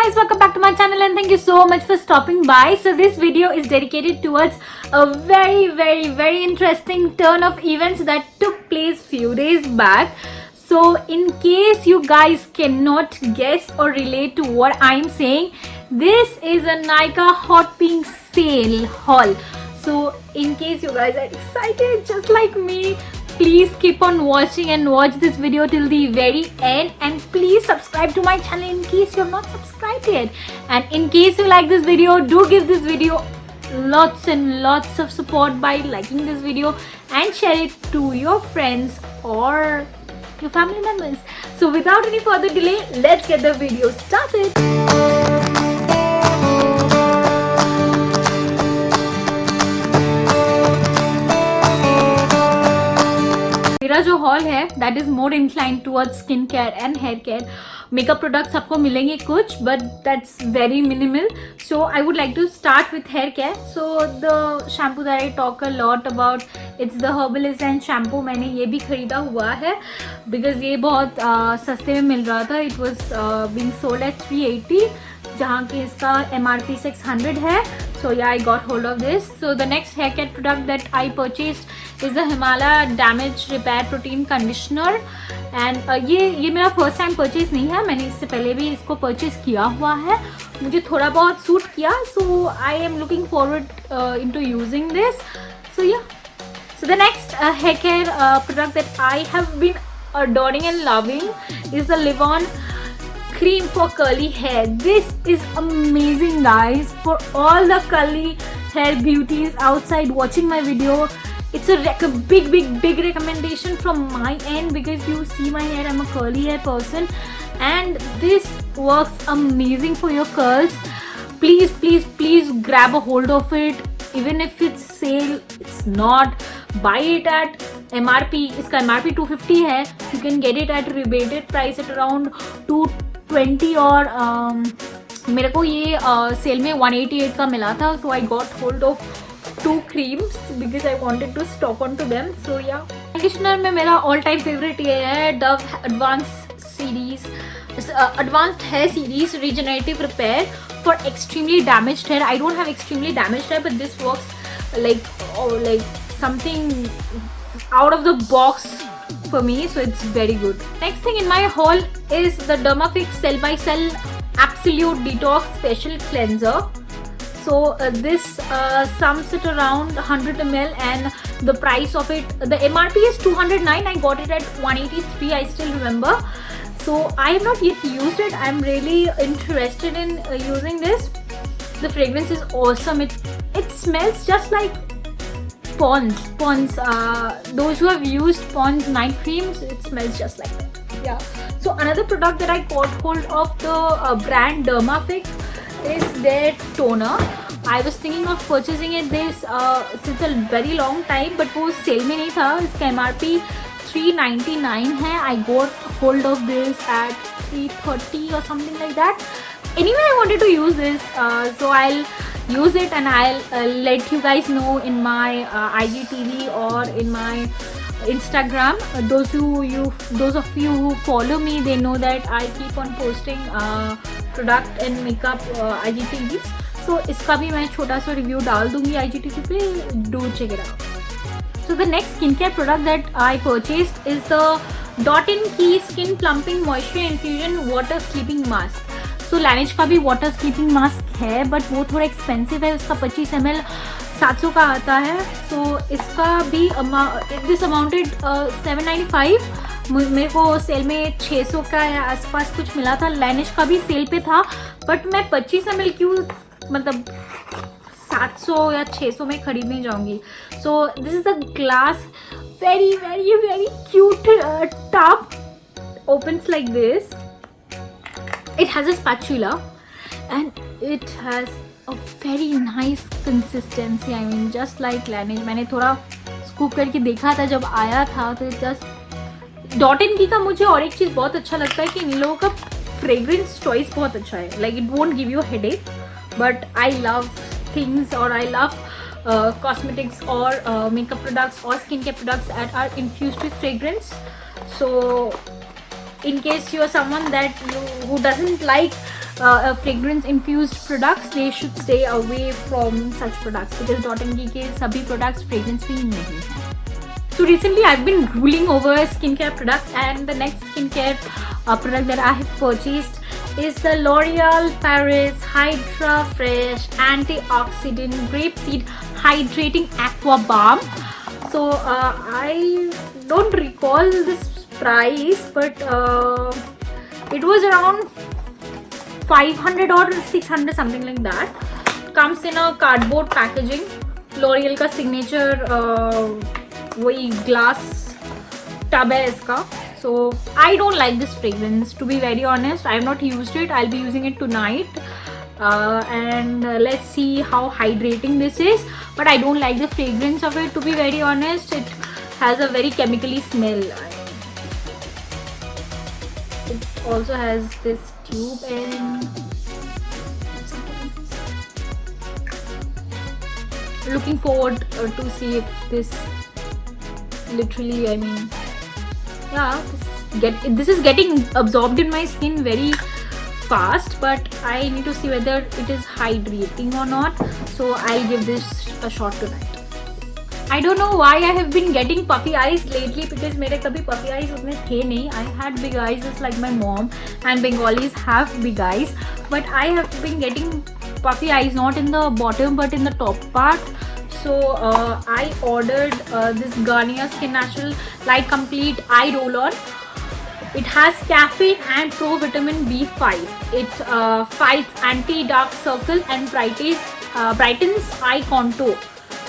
guys, welcome back to my channel and thank you so much for stopping by. So this video is dedicated towards a very interesting turn of events that took place few days back. So in case you guys cannot guess or relate to what I'm saying, this is a Nykaa Hot Pink sale haul. So in case you guys are excited just like me, please keep on watching and watch this video till the very end, and please subscribe to my channel in case you have not subscribed yet. And in case you like this video, do give this video lots and lots of support by liking this video and share it to your friends or your family members. So without any further delay, let's get the video started. मेरा जो haul है that is more incline towards skin care and hair care. Makeup products आपको मिलेंगे कुछ, but that's very minimal. So I would like to start with hair care. So the shampoo that I talk a lot about, it's the herbalist and shampoo. मैंने ये भी खरीदा हुआ है because ये बहुत सस्ते में मिल रहा था. It was being sold at 380, जहाँ की इसका MRP 600 है. So yeah, I got hold of this. So the next hair care product that I purchased is the Himalaya Damage Repair Protein Conditioner. And ये मेरा फर्स्ट टाइम परचेज नहीं है, मैंने इससे पहले भी इसको परचेज किया हुआ है. मुझे थोड़ा बहुत सूट किया, so I am looking forward into using this. So yeah. So the next hair care product that I have been adoring and loving is the Livon cream for curly hair. This is amazing, guys. For all the curly hair beauties outside watching my video, it's a big recommendation from my end because you see my hair, I'm a curly hair person, and this works amazing for your curls. Please grab a hold of it. Even if it's sale, it's not. Buy it at MRP. इसका MRP 250 है. You can get it at rebated price at around 220, और मेरे को ये cell में 188 का मिला था. So I got hold of 2 creams because I wanted to stock onto them. So yeah. Conditioner में मेरा ऑल टाइम फेवरेट ये है Dove Advanced Hair Series Regenerative Repair for extremely damaged hair. I don't have extremely damaged hair, but this works like something out of the box for me, so it's very good. Next thing in my haul is the Dermafix Cell by Cell Absolute Detox Facial Cleanser. So this sums it around 100 ml, and the price of it, the MRP is 209. I got it at 183. I still remember. So I have not yet used it. I'm really interested in using this. The fragrance is awesome. It smells just like Pond's. Those who have used Pond's night creams, it smells just like that. Yeah. So another product that I got hold of, the brand Dermafix, is their toner. I was thinking of purchasing it this since a very long time, but वो cell में नहीं था. इसका MRP 399 है. I got hold of this at 330 or something like that. Anyway, I wanted to use this, so I'll use it and I'll let you guys know in my IGTV or in my Instagram. Those of you who follow me, they know that I keep on posting product and makeup IGTVs. So इसका भी मैं छोटा सा review डाल दूंगी IGTV पे. Do check it out. So the next skincare product that I purchased is the Dot & Key Skin Plumping Moisture Infusion Water Sleeping Mask. So Laneige का भी वाटर स्लीपिंग मास्क है, बट वो थोड़ा expensive है. उसका 25 ml 700 का आता है. सो इसका भी दिस अमाउंटेड 795. मेरे को सेल में 600 का या आसपास कुछ मिला था. Laneige का भी सेल पे था, बट मैं 25 ml क्यों, मतलब 700 या 600 में खरीदने जाऊंगी. So this is a glass very cute tub. Opens like this. It has a spatula and it has a very nice consistency. I mean just like Laneige. मैंने थोड़ा स्कूप करके देखा था जब आया था, तो जस्ट Dot & Key का मुझे और एक चीज़ बहुत अच्छा लगता है कि इन लोगों का फ्रेग्रेंस चॉइस बहुत अच्छा है. Like it won't give you headache, but I love things और I love cosmetics or makeup products or skincare products that are infused with fragrance. So in case you are someone who doesn't like fragrance infused products, they should stay away from such products because Dot & Key के सभी products fragrance free नहीं हैं. So recently I've been drooling over skincare products, and the next skincare product that I have purchased is the L'Oreal Paris Hydra Fresh Antioxidant Grapeseed Hydrating Aqua Balm. So I don't recall this price, but it was around 500 or 600, something like that. Comes in a cardboard packaging. L'Oreal का signature वही glass tub है इसका. So I don't like this fragrance, to be very honest. I have not used it. I'll be using it tonight. And let's see how hydrating this is. But I don't like the fragrance of it, to be very honest. It has a very chemically smell. It also has this tube and looking forward to see if this literally, I mean, yeah, this is getting absorbed in my skin very fast, but I need to see whether it is hydrating or not. So I'll give this a shot tonight. I don't know why I have been getting puffy eyes lately, because मेरे कभी puffy eyes उतने थे नहीं. I had big eyes just like my mom, and Bengalis have big eyes, but I have been getting puffy eyes not in the bottom but in the top part. So I ordered this Garnier Skin Natural Light Complete Eye Roll-On. It has caffeine and pro-vitamin B5. It fights anti-dark circle and brightens eye contour.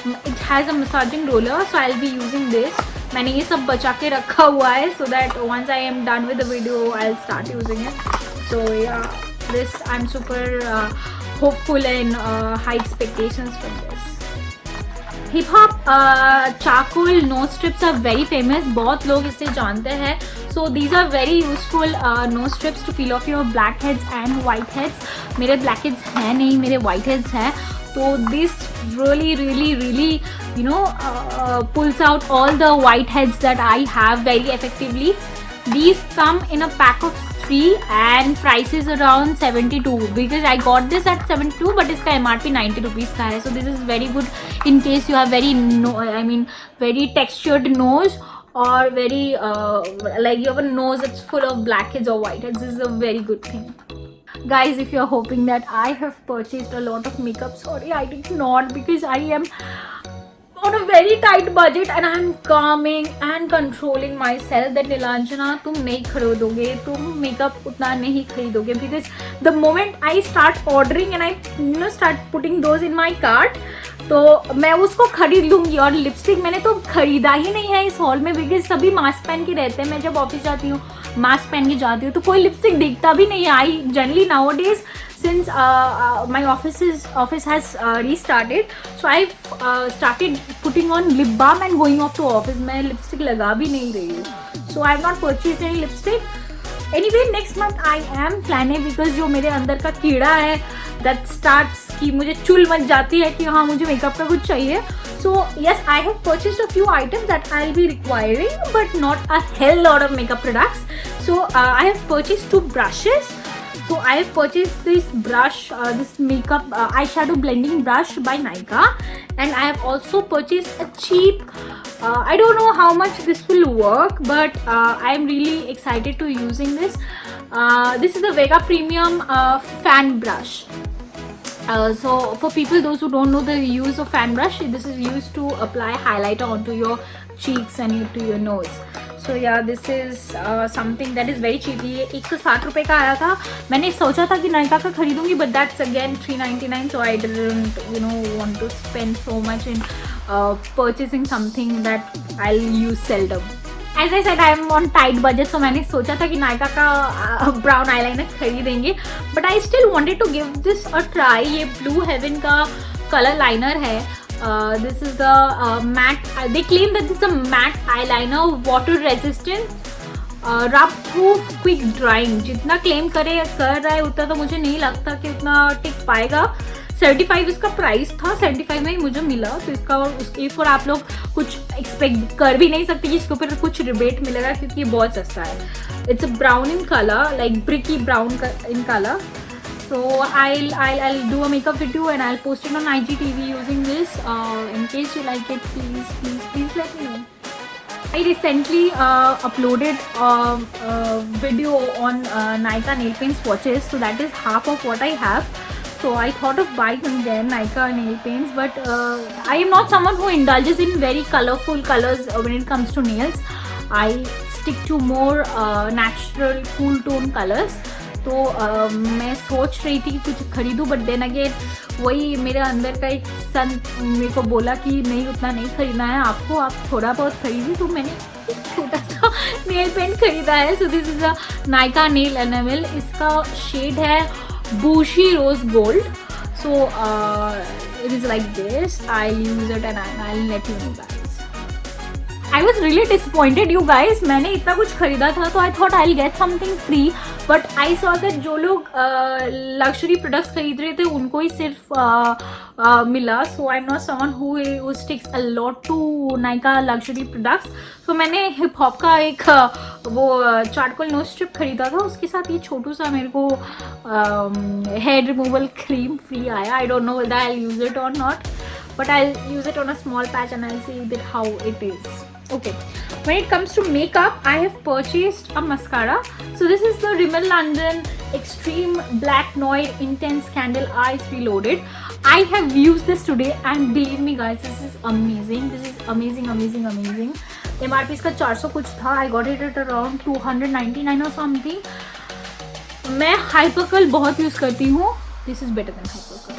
It has a massaging roller, so I'll be using this. मैंने ये सब बचा के रखा हुआ है so that once I am done with the video, I'll start using it. So yeah, this I'm super hopeful and high expectations from this. Hip Hop charcoal nose strips are very famous. बहुत लोग इसे जानते हैं. So these are very useful nose strips to peel off your blackheads and whiteheads. मेरे blackheads हैं नहीं, मेरे whiteheads हैं. So this really you know pulls out all the whiteheads that I have very effectively. These come in a pack of 3 and price is around 72, because I got this at 72 but इसका MRP 90 rupees का है. So this is very good in case you have very textured nose, or very like you have a nose that's full of blackheads or whiteheads. This is a very good thing. Guys, if you're hoping that I have purchased a lot of makeup, sorry, I did not, because I am on a very tight budget and I'm calming and controlling myself that Nilanjana, तुम नहीं खरीदोगे, तुम makeup उतना नहीं खरीदोगे, because the moment I start ordering and I start putting those in my cart, तो मैं उसको खरीद लूँगी. और लिपस्टिक मैंने तो खरीदा ही नहीं है इस हॉल में, बिकॉज सभी मास्क पहन के रहते हैं. मैं जब ऑफिस जाती हूँ मास्क पहन के जाती हूँ तो कोई लिपस्टिक दिखता भी नहीं है. I generally now days since my office has restarted, so I've started putting on lip balm and going off to office. मैं lipstick लगा भी नहीं रही हूँ. So I have not purchased any lipstick. Anyway, next month I am planning, because जो मेरे अंदर का कीड़ा है that starts कि मुझे चुल मच जाती है कि हाँ मुझे मेकअप का कुछ चाहिए. So yes, I have purchased a few items that I'll be requiring, but not a hell lot of makeup products. So I have purchased 2 brushes. So I have purchased this brush, this makeup eyeshadow blending brush by Nykaa, and I have also purchased a cheap, I don't know how much this will work, but I am really excited to using this. This is the Vega Premium fan brush. So for people, those who don't know the use of fan brush, this is used to apply highlighter onto your cheeks and to your nose. So yeah, this is something that is very cheap. ये 160 रुपये का आया था. मैंने सोचा था कि नायका का खरीदूंगी, but that's again 399, so I didn't want to spend so much in purchasing something that I'll use seldom. As I said, I am on tight budget, so मैंने सोचा था कि नायका का ब्राउन आईलाइनर खरीदेंगे, but I still wanted to give this a try. ये Blue Heaven का colour liner है. This is the matte. They claim that this is a matte eyeliner, water resistant, rub proof, quick drying. जितना claim कर रहा है उतना तो मुझे नहीं लगता कि उतना टिक पाएगा. 75 इसका प्राइस था, 75 में ही मुझे मिला, तो इसका उसके ऊपर आप लोग कुछ एक्सपेक्ट कर भी नहीं सकते कि इसके ऊपर कुछ रिबेट मिलेगा, क्योंकि ये बहुत सस्ता है. It's a brown in colour, like brachy brown in colour. So I'll do a makeup video and I'll post it on IGTV using this. In case you like it, please let me know. I recently uploaded a video on Nykaa nail paint swatches, so that is half of what I have. So I thought of buying again Nykaa nail paints, but I am not someone who indulges in very colorful colors when it comes to nails. I stick to more natural cool tone colors. तो मैं सोच रही थी कुछ खरीदूँ, but then again वही मेरे अंदर का एक सन मेरे को बोला कि नहीं उतना नहीं खरीदना है आपको, आप थोड़ा बहुत खरीदी। तो मैंने एक छोटा सा नेल पेंट खरीदा है। So this is a Nykaa nail enamel, इसका शेड है बूशी rose gold. So it is like this, I use it and I let you know that. I was really disappointed you guys. मैंने इतना कुछ खरीदा था तो I thought I'll get something free, but I saw that जो लोग luxury products खरीद रहे थे उनको ही सिर्फ मिला. So I'm not someone who sticks a lot to Nykaa luxury products. So मैंने हिप हॉप का एक वो चारकोल नोज स्ट्रिप खरीदा था, उसके साथ ये छोटू सा मेरे को हेयर रिमूवल क्रीम फ्री आया. I don't know whether I'll use it or not, but I'll use it on a small patch and I'll see that how it is. Okay, when it comes to makeup, I have purchased a mascara. So this is the Rimmel London Extreme Black Noir Intense Candle Eyes Reloaded. I have used this today and believe me guys, this is amazing. This is amazing. MRP इसका 400 कुछ था. I got it at around 299 or something. मैं Hypercurl बहुत use करती हूँ. This is better than Hypercurl.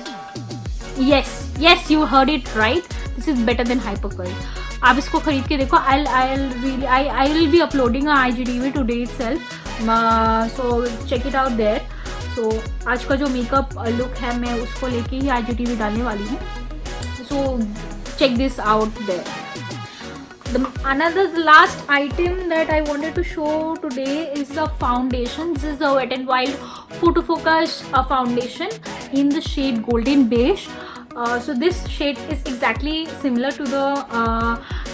Yes, you heard it right. This is better than Hypercurl. आप इसको खरीद के देखो. I will be uploading a IGTV today itself. So check it out there. So आज का जो मेकअप लुक है मैं उसको लेके ही IGTV डालने वाली हूँ. So check this out there. The last item that I wanted to show today is the foundation. This is the Wet n Wild Photo Focus foundation in the shade Golden Beige. So this shade is exactly similar to the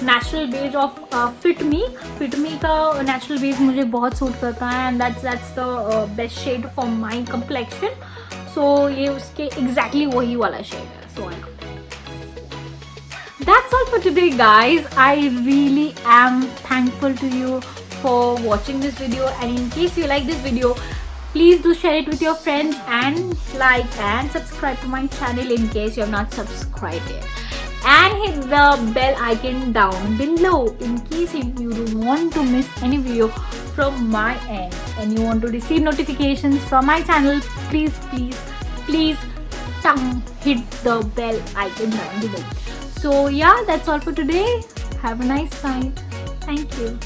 natural beige of Fit Me. Fit Me का natural beige मुझे बहुत suit करता है and that's the best shade for my complexion. So ये उसके exactly वही वाला shade है. So I got it. That's all for today guys. I really am thankful to you for watching this video, and in case you like this video, please do share it with your friends and like and subscribe to my channel in case you have not subscribed yet. And hit the bell icon down below in case if you don't want to miss any video from my end and you want to receive notifications from my channel. Please hit the bell icon down below. So yeah, that's all for today. Have a nice night. Thank you.